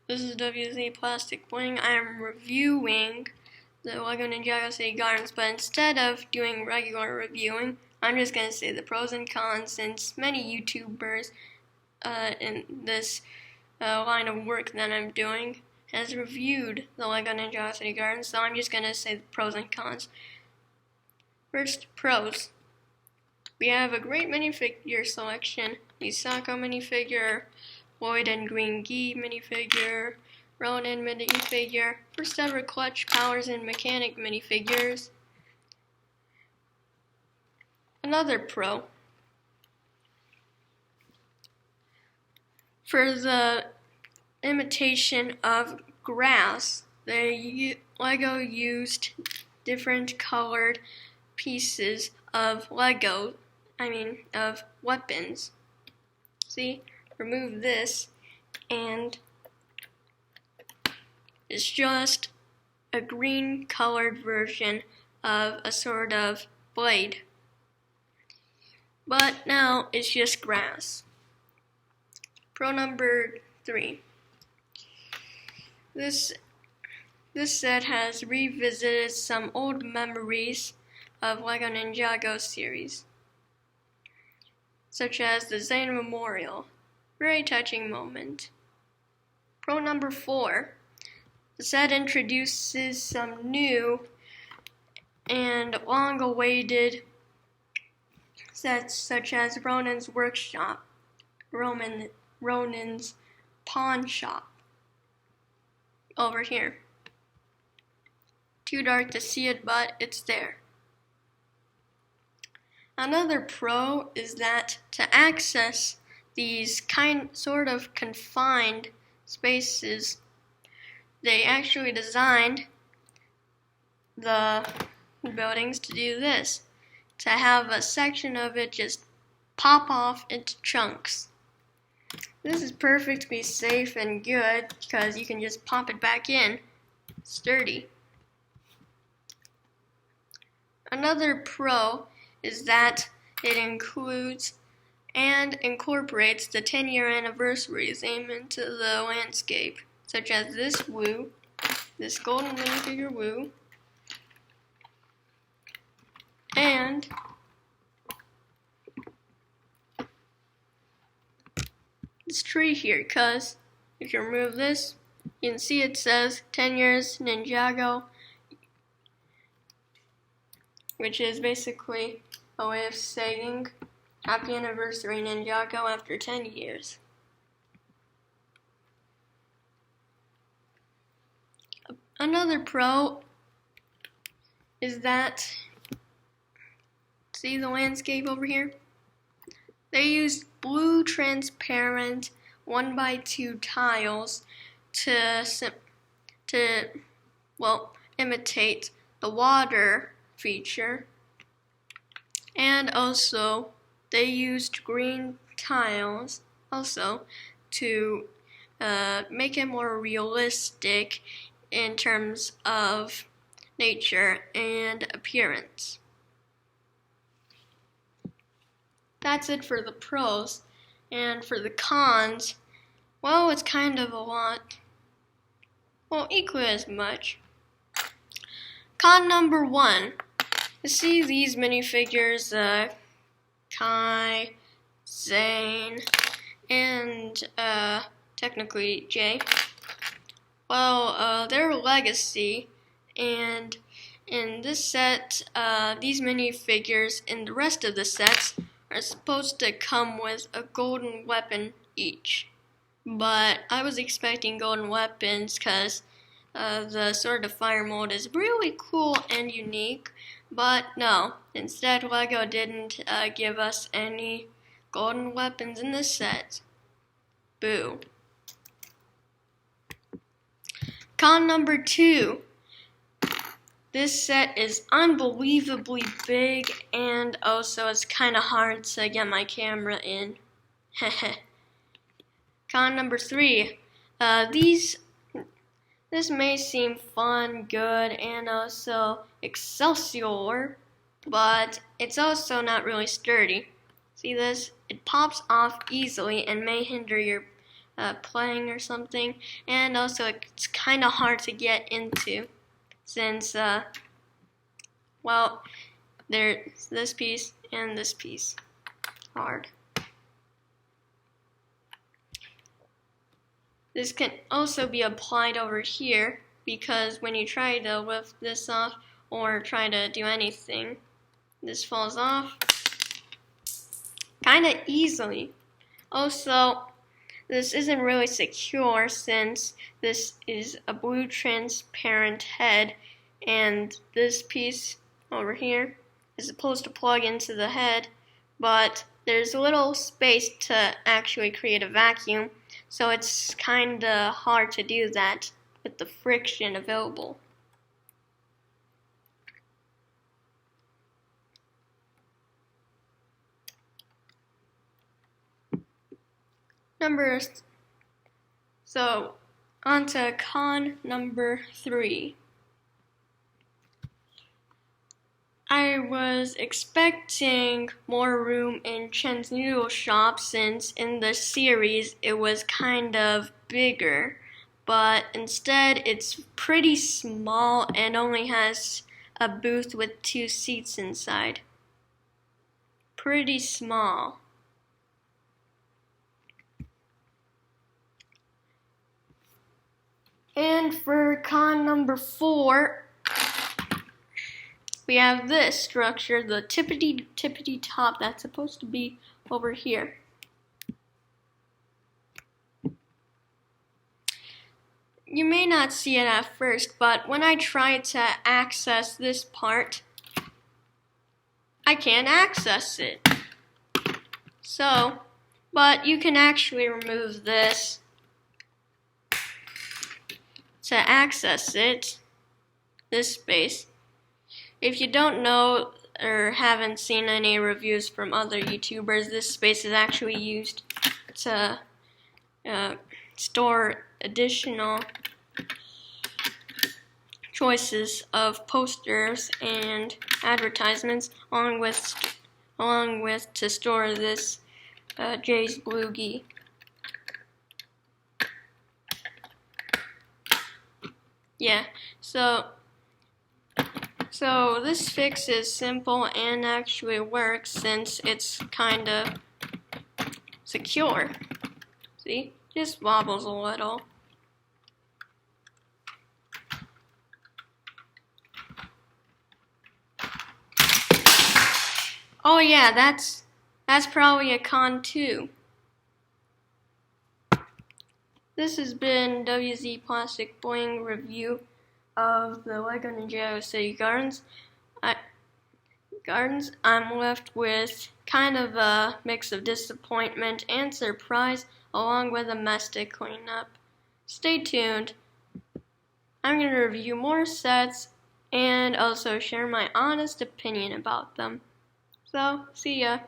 This is WZ Plastic Bling. I am reviewing the Lego Ninjago City Gardens, but instead of doing regular reviewing, I'm just going to say the pros and cons, since many YouTubers in this line of work that I'm doing has reviewed the Lego Ninjago City Gardens, so I'm just going to say the pros and cons. First, pros. We have a great minifigure selection. Misako minifigure, Lloyd and Green Gi minifigure, Ronin minifigure, first ever Clutch Powers and Mechanic minifigures. Another pro. For the imitation of grass, Lego used different colored pieces of of weapons. See, remove this, and it's just a green colored version of a sort of blade. But now it's just grass. Pro number 3. This set has revisited some old memories of Lego Ninjago series, such as the Zane Memorial. Very touching moment. Pro number 4. The set introduces some new and long-awaited sets, such as Ronin's Workshop, Ronin's Pawn Shop. Over here. Too dark to see it, but it's there. Another pro is that to access these sort of confined spaces, they actually designed the buildings to do this, to have a section of it just pop off into chunks. This is perfectly safe and good because you can just pop it back in, sturdy. Another pro is that it includes and incorporates the 10-year anniversary theme into the landscape, such as this Woo, this golden minifigure Woo, and this tree here, because if you remove this, you can see it says 10 years Ninjago, which is basically a way of saying happy anniversary Ninjago after 10 years. Another pro is that, see the landscape over here? They used blue transparent 1x2 tiles to imitate the water feature, and also they used green tiles also to make it more realistic in terms of nature and appearance. That's it for the pros, and for the cons, well, it's kind of a lot. Well, equally as much. Con number 1. You see these minifigures, Kai, Zane, and technically Jay. Well, they're legacy, and in this set, these minifigures and the rest of the sets are supposed to come with a golden weapon each. But I was expecting golden weapons because the Sword of Fire mold is really cool and unique, but no. Instead, Lego didn't give us any golden weapons in this set. Boo. Con number 2. This set is unbelievably big, and also it's kind of hard to get my camera in. Con number 3. This may seem fun, good, and also Excelsior, but it's also not really sturdy. See this? It pops off easily and may hinder your playing or something, and also it's kind of hard to get into since, well, there's this piece and this piece. Hard. This can also be applied over here because when you try to lift this off or try to do anything, this falls off kind of easily. Also, this isn't really secure since this is a blue transparent head, and this piece over here is supposed to plug into the head, but there's a little space to actually create a vacuum, so it's kinda hard to do that with the friction available. So on to con number 3. I was expecting more room in Chen's noodle shop since in the series it was kind of bigger, but instead it's pretty small and only has a booth with 2 seats inside. Pretty small. And for con number 4, we have this structure, the tippity top that's supposed to be over here. You may not see it at first, but when I try to access this part, I can't access it. So, but you can actually remove this to access it, this space. If you don't know or haven't seen any reviews from other YouTubers, this space is actually used to store additional choices of posters and advertisements, along with to store this Jay's Bluegie. Yeah, so this fix is simple and actually works since it's kinda secure. See? Just wobbles a little. Oh yeah, that's probably a con too. This has been WZ Plastic Bling review of the Lego Ninjago City Gardens. I'm left with kind of a mix of disappointment and surprise, along with a mess to clean up. Stay tuned. I'm going to review more sets and also share my honest opinion about them. So, see ya.